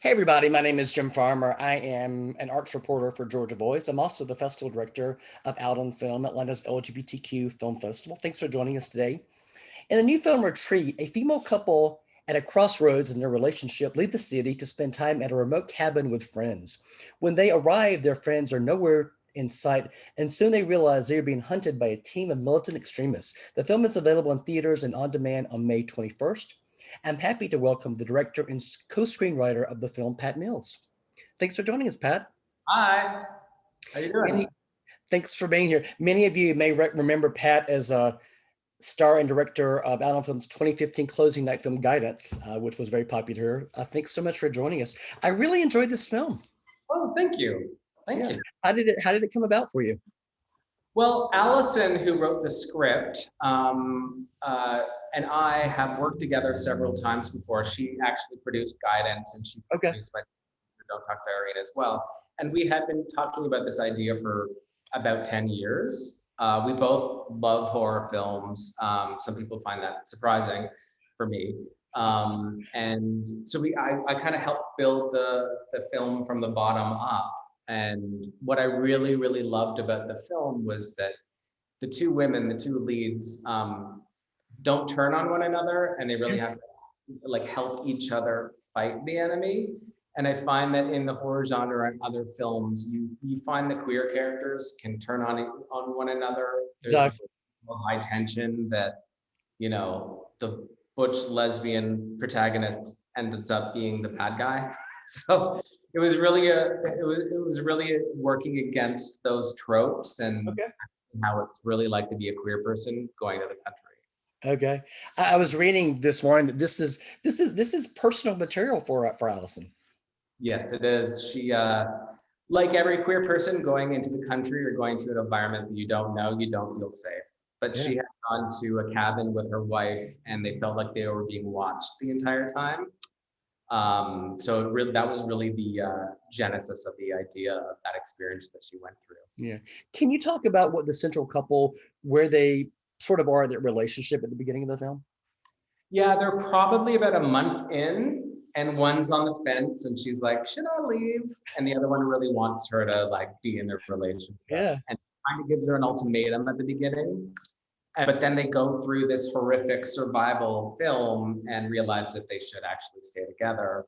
Hey everybody, my name is Jim Farmer. I am an arts reporter for Georgia Voice. I'm also the festival director of Out on Film, Atlanta's LGBTQ film festival. Thanks for joining us today. In the new film Retreat, a female couple at a crossroads in their relationship leave the city to spend time at a remote cabin with friends. When they arrive, their friends are nowhere in sight, and soon they realize they are being hunted by a team of militant extremists. The film is available in theaters and on demand on May 21st. I'm happy to welcome the director and co-screenwriter of the film, Pat Mills. Thanks for joining us, Pat. Hi, how you doing? Many thanks for being here. Many of you may remember Pat as a star and director of Out on Film's 2015 closing night film Guidance, which was very popular. Thanks so much for joining us. I really enjoyed this film. Oh, thank you. Thank Yeah. you. How did it come about for you? Well, Allison, who wrote the script, and I have worked together several times before. She actually produced Guidance, and she Okay. produced my Don't Talk to Irene as well. And we had been talking about this idea for about 10 years. We both love horror films. Some people find that surprising for me. And so I kind of helped build the film from the bottom up. And what I really, really loved about the film was that the two women, the two leads, don't turn on one another, and they really have to like help each other fight the enemy. And I find that in the horror genre and other films, you find the queer characters can turn on one another. There's a high tension that the butch lesbian protagonist ends up being the bad guy. So it was really working against those tropes and Okay. how it's really like to be a queer person going to the country. Okay. I was reading this morning that this is personal material for Allison. Yes, it is. She, like every queer person going into the country or going to an environment that you don't know, you don't feel safe. But Yeah. she had gone to a cabin with her wife, and they felt like they were being watched the entire time. That was really the genesis of the idea of that experience that she went through. Yeah. Can you talk about what the central couple, where they sort of are in their relationship at the beginning of the film? Yeah, they're probably about a month in, and one's on the fence, and she's like, "Should I leave?" And the other one really wants her to like be in their relationship, Yeah. and kind of gives her an ultimatum at the beginning. But then they go through this horrific survival film and realize that they should actually stay together.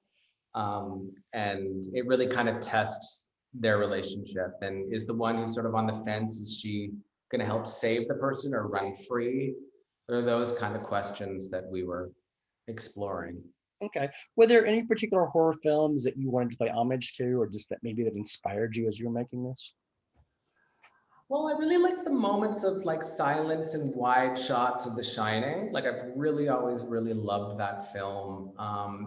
And it really kind of tests their relationship. And is the one who's sort of on the fence, is she going to help save the person or run free? There are those kind of questions that we were exploring. Okay. Were there any particular horror films that you wanted to pay homage to, or just that maybe that inspired you as you were making this? Well, I really like the moments of like silence and wide shots of The Shining. Like I've really always really loved that film.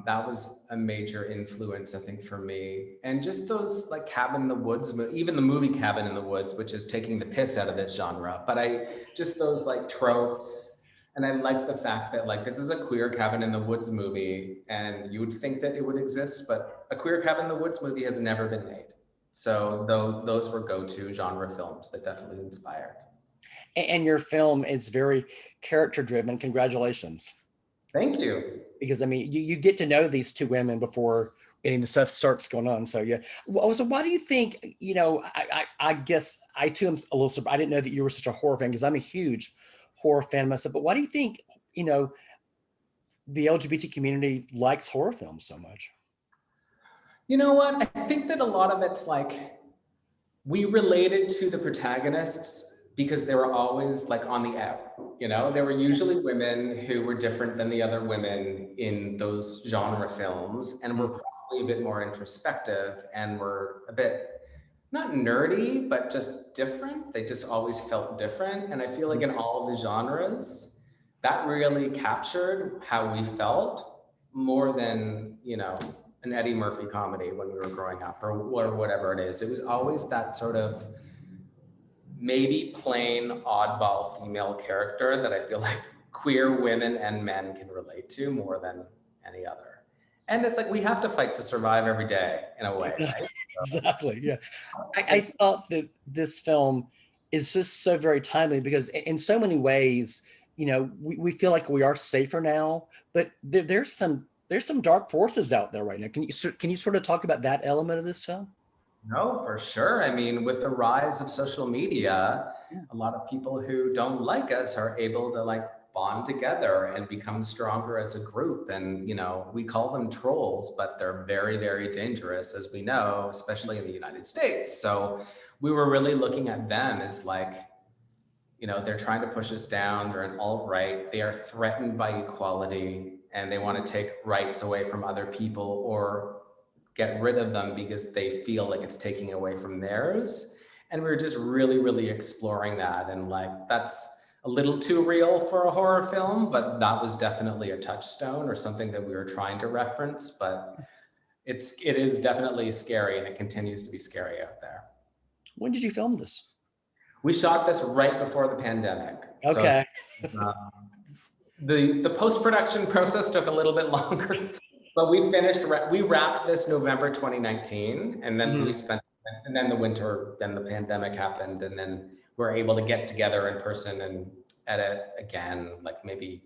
That was a major influence, I think, for me. And just those like Cabin in the Woods, even the movie Cabin in the Woods, which is taking the piss out of this genre. But I just those like tropes. And I like the fact that like this is a queer Cabin in the Woods movie, and you would think that it would exist, but a queer Cabin in the Woods movie has never been made. So those were go-to genre films that definitely inspired. And your film is very character driven. Congratulations. Thank you. Because I mean, you get to know these two women before any of the stuff starts going on. So yeah. So why do you think, I guess I too am a little surprised. I didn't know that you were such a horror fan because I'm a huge horror fan myself. But why do you think, you know, the LGBT community likes horror films so much? You know what? I think that a lot of it's like we related to the protagonists because they were always like on the out. They were usually women who were different than the other women in those genre films and were probably a bit more introspective and were a bit not nerdy, but just different. They just always felt different. And I feel like in all of the genres, that really captured how we felt more than, an Eddie Murphy comedy when we were growing up or whatever it is. It was always that sort of maybe plain oddball female character that I feel like queer women and men can relate to more than any other. And it's like we have to fight to survive every day in a way, right? Exactly. Yeah. I thought that this film is just so very timely because in so many ways, we feel like we are safer now, but there's some there's some dark forces out there right now. Can you sort of talk about that element of this film? No, for sure. I mean, with the rise of social media, Yeah. a lot of people who don't like us are able to like bond together and become stronger as a group. And, we call them trolls, but they're very, very dangerous, as we know, especially in the United States. So we were really looking at them as like, they're trying to push us down. They're an alt-right. They are threatened by equality and they want to take rights away from other people or get rid of them because they feel like it's taking away from theirs. And we were just really, really exploring that. And like, that's a little too real for a horror film, but that was definitely a touchstone or something that we were trying to reference. But it is definitely scary and it continues to be scary out there. When did you film this? We shot this right before the pandemic. Okay. So, the post-production process took a little bit longer, but we wrapped this November 2019, and then and then the pandemic happened, and then we're able to get together in person and edit again, like maybe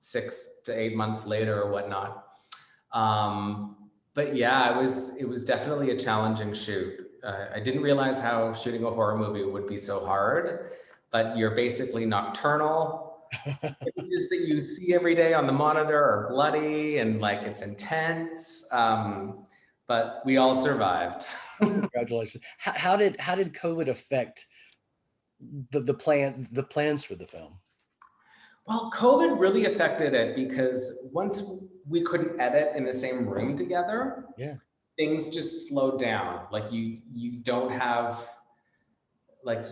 6 to 8 months later or whatnot. But yeah, it was definitely a challenging shoot. I didn't realize how shooting a horror movie would be so hard, but you're basically nocturnal. Images that you see every day on the monitor are bloody and like it's intense, but we all survived. Congratulations. How did COVID affect the plans for the film? Well, COVID really affected it because once we couldn't edit in the same room together, Yeah. things just slowed down. Like you don't have like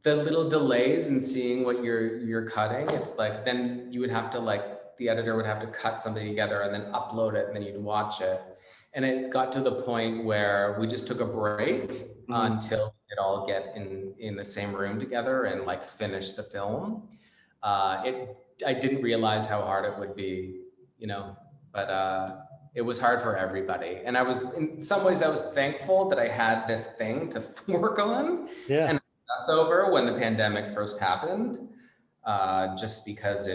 the little delays in seeing what you're cutting. It's like then you would have to like the editor would have to cut something together and then upload it and then you'd watch it. And it got to the point where we just took a break until we could all get in the same room together and like finish the film. I didn't realize how hard it would be, but it was hard for everybody. And in some ways I was thankful that I had this thing to work on. Yeah. And over when the pandemic first happened, just because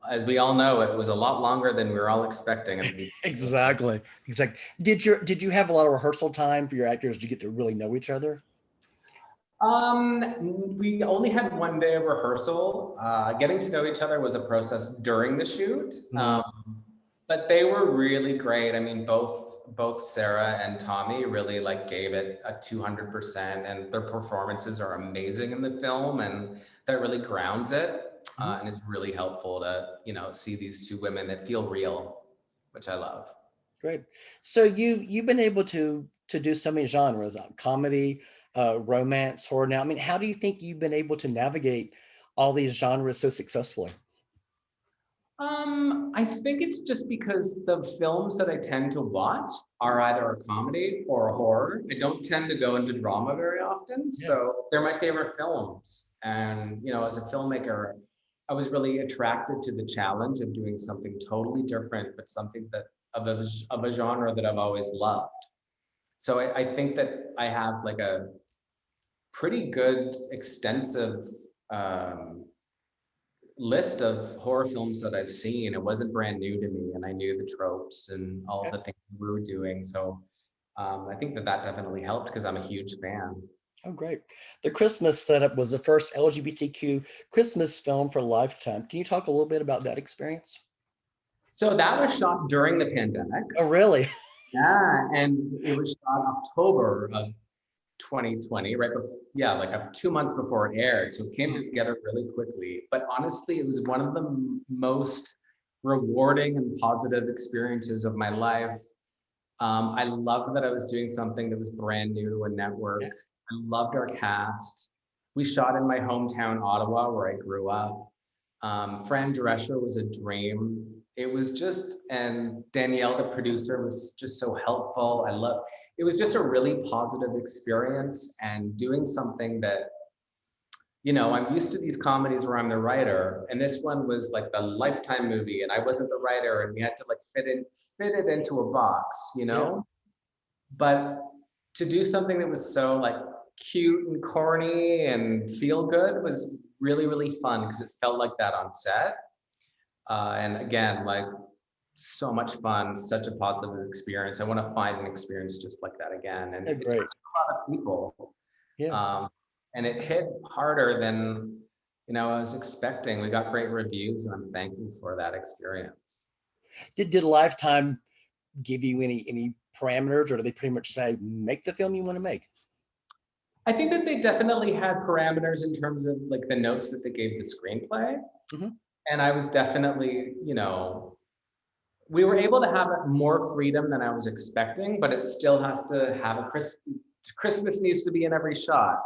as we all know, it was a lot longer than we were all expecting. Exactly. Did you have a lot of rehearsal time for your actors to get to really know each other? We only had 1 day of rehearsal. Getting to know each other was a process during the shoot, but they were really great. I mean, both Sarah and Tommy really like gave it a 200%, and their performances are amazing in the film, and that really grounds it. And it's really helpful to, see these two women that feel real, which I love. Great. So you've been able to do so many genres, comedy, romance, horror. Now, I mean, how do you think you've been able to navigate all these genres so successfully? I think it's just because the films that I tend to watch are either a comedy or a horror. I don't tend to go into drama very often, so they're my favorite films. And, as a filmmaker, I was really attracted to the challenge of doing something totally different, but something of a genre that I've always loved. So I think that I have like a pretty good, extensive list of horror films that I've seen. It wasn't brand new to me, and I knew the tropes and all the things we were doing. So I think that definitely helped because I'm a huge fan. Oh, great. The Christmas Setup was the first LGBTQ Christmas film for Lifetime. Can you talk a little bit about that experience? So that was shot during the pandemic. Oh, really? Yeah, and it was shot October of 2020, right before, like 2 months before it aired. So it came together really quickly. But honestly, it was one of the most rewarding and positive experiences of my life. I loved that I was doing something that was brand new to a network. I loved our cast. We shot in my hometown, Ottawa, where I grew up. Fran Drescher was a dream. It was just, and Danielle, the producer, was just so helpful. It was just a really positive experience, and doing something that, I'm used to these comedies where I'm the writer, and this one was like the Lifetime movie, and I wasn't the writer, and we had to like fit it into a box, But to do something that was so like cute and corny and feel good was really, really fun because it felt like that on set. And again, like so much fun, such a positive experience. I want to find an experience just like that again. And Oh, it touched great. a lot of people. Yeah. Um, and it hit harder than, I was expecting. We got great reviews, and I'm thankful for that experience. Did Lifetime give you any parameters, or do they pretty much say make the film you want to make? I think that they definitely had parameters in terms of like the notes that they gave the screenplay. Mhm. And I was definitely, we were able to have more freedom than I was expecting, but it still has to have a Christmas needs to be in every shot,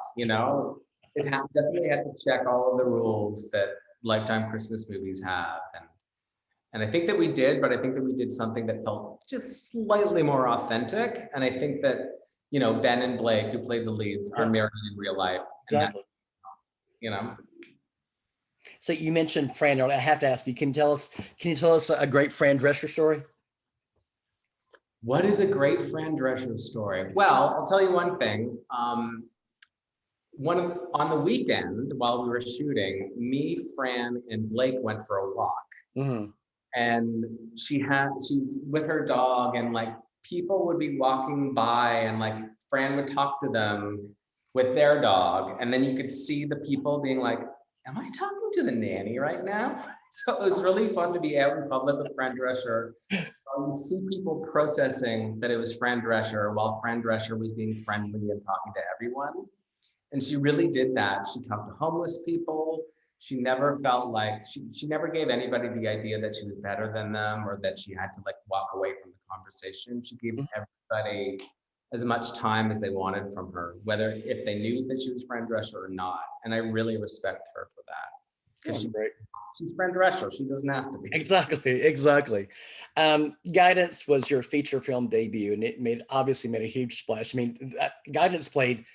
definitely had to check all of the rules that Lifetime Christmas movies have. And I think that we did, but I think that we did something that felt just slightly more authentic. And I think that, Ben and Blake, who played the leads, are Yeah, married in real life. And that, exactly. you know, So you mentioned Fran earlier. I have to ask you, can you tell us a great Fran Drescher story? what is a great Fran Drescher story? Well, I'll tell you one thing. On the weekend while we were shooting, me, Fran, and Blake went for a walk. Mhm. And she's with her dog, and like people would be walking by, and like Fran would talk to them with their dog, and then you could see the people being like, am I talking to the nanny right now? So it was really fun to be out in public with Fran Drescher. You see people processing that it was Fran Drescher while Fran Drescher was being friendly and talking to everyone. And she really did that. She talked to homeless people. She never felt like she never gave anybody the idea that she was better than them or that she had to like walk away from the conversation. She gave everybody as much time as they wanted from her, whether if they knew that she was Fran Drescher or not. And I really respect her for that. Because Great. she's Fran Drescher. She doesn't have to be. Exactly. Guidance was your feature film debut, and it obviously made a huge splash. I mean, Guidance played,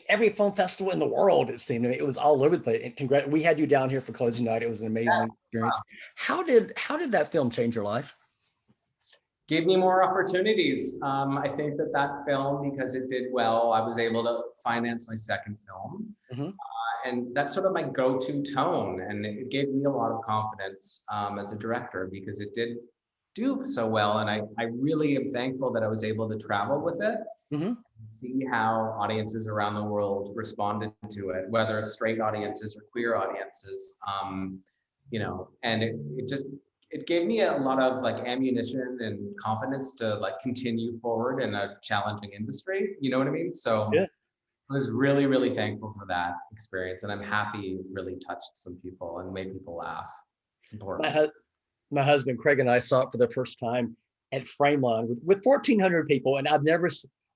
every film festival in the world, it seemed. It was all over the place. And we had you down here for closing night. It was an amazing experience. How did that film change your life? Gave me more opportunities. I think that film, because it did well, I was able to finance my second film. Mhm. And that's sort of my go-to tone. And it gave me a lot of confidence as a director because it did do so well. And I really am thankful that I was able to travel with it, Mhm. see how audiences around the world responded to it, whether it's straight audiences or queer audiences. And it gave me a lot of like ammunition and confidence to like continue forward in a challenging industry. You know what I mean? So Yeah. I was really, really thankful for that experience, and I'm happy it really touched some people and made people laugh. It's My, important. hu- my husband Craig and I saw it for the first time at Frameline with 1,400 people, and I've never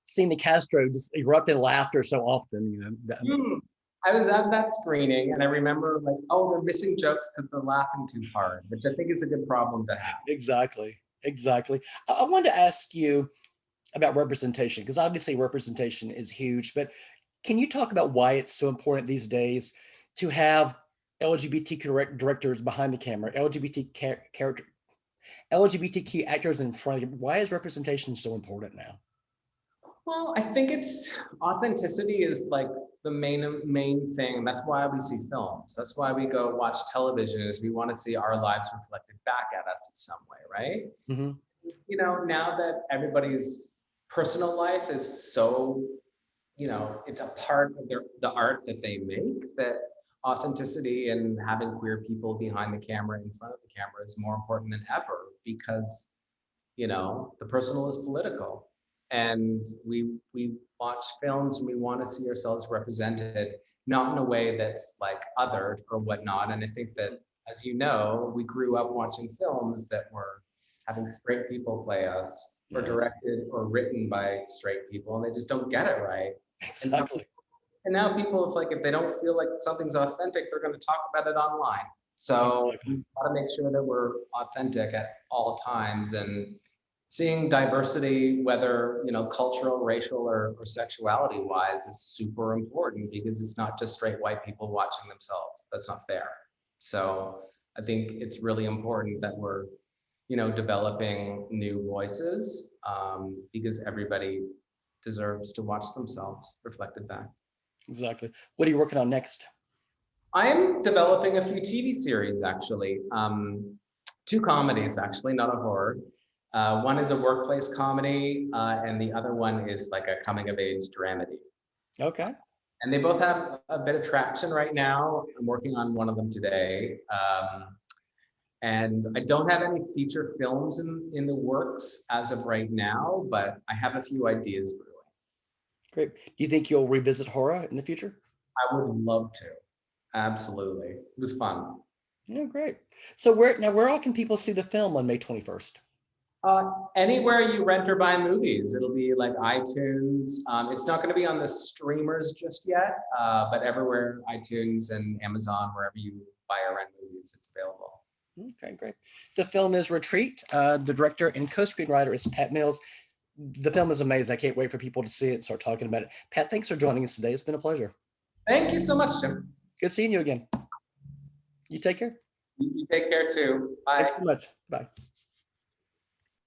seen the Castro just erupt in laughter so often. Hmm. I was at that screening, and I remember like, oh, they're missing jokes because they're laughing too hard, which I think is a good problem to have. Exactly. I wanted to ask you about representation, because obviously representation is huge, but can you talk about why it's so important these days to have LGBTQ directors behind the camera, LGBTQ actors in front of you? Why is representation so important now? Well, I think it's authenticity is like the main thing. That's why we see films. That's why we go watch television, is we want to see our lives reflected back at us in some way, right? Mhm. Now that everybody's personal life is so, it's a part of the art that they make, that authenticity and having queer people behind the camera, in front of the camera, is more important than ever because, the personal is political. And we watch films and we want to see ourselves represented, not in a way that's like othered or whatnot. And I think that, as you know, we grew up watching films that were having straight people play us, or Yeah, directed or written by straight people, and they just don't get it right. And now, exactly. people, if they don't feel like something's authentic, they're going to talk about it online. So we Exactly. got to make sure that we're authentic at all times, and seeing diversity, whether cultural, racial, or sexuality wise, is super important, because it's not just straight white people watching themselves. That's not fair. So I think it's really important that we're developing new voices, because everybody deserves to watch themselves reflected back. Exactly. What are you working on next? I'm developing a few TV series, actually. Two comedies, actually, not a horror. One is a workplace comedy, and the other one is like a coming of age dramedy. Okay. And they both have a bit of traction right now. I'm working on one of them today. And I don't have any feature films in the works as of right now, but I have a few ideas brewing. Great. Do you think you'll revisit horror in the future? I would love to. Absolutely. It was fun. Yeah, great. So where all can people see the film on May 21st? Anywhere you rent or buy movies, it'll be like iTunes. It's not going to be on the streamers just yet, but everywhere, iTunes and Amazon, wherever you buy or rent movies, it's available. Okay, great. The film is Retreat. The director and co-screenwriter is Pat Mills. The film is amazing. I can't wait for people to see it and start talking about it. Pat, thanks for joining us today. It's been a pleasure. Thank you so much, Jim. Good seeing you again. You take care. You take care too. Bye. Thanks so much. Bye.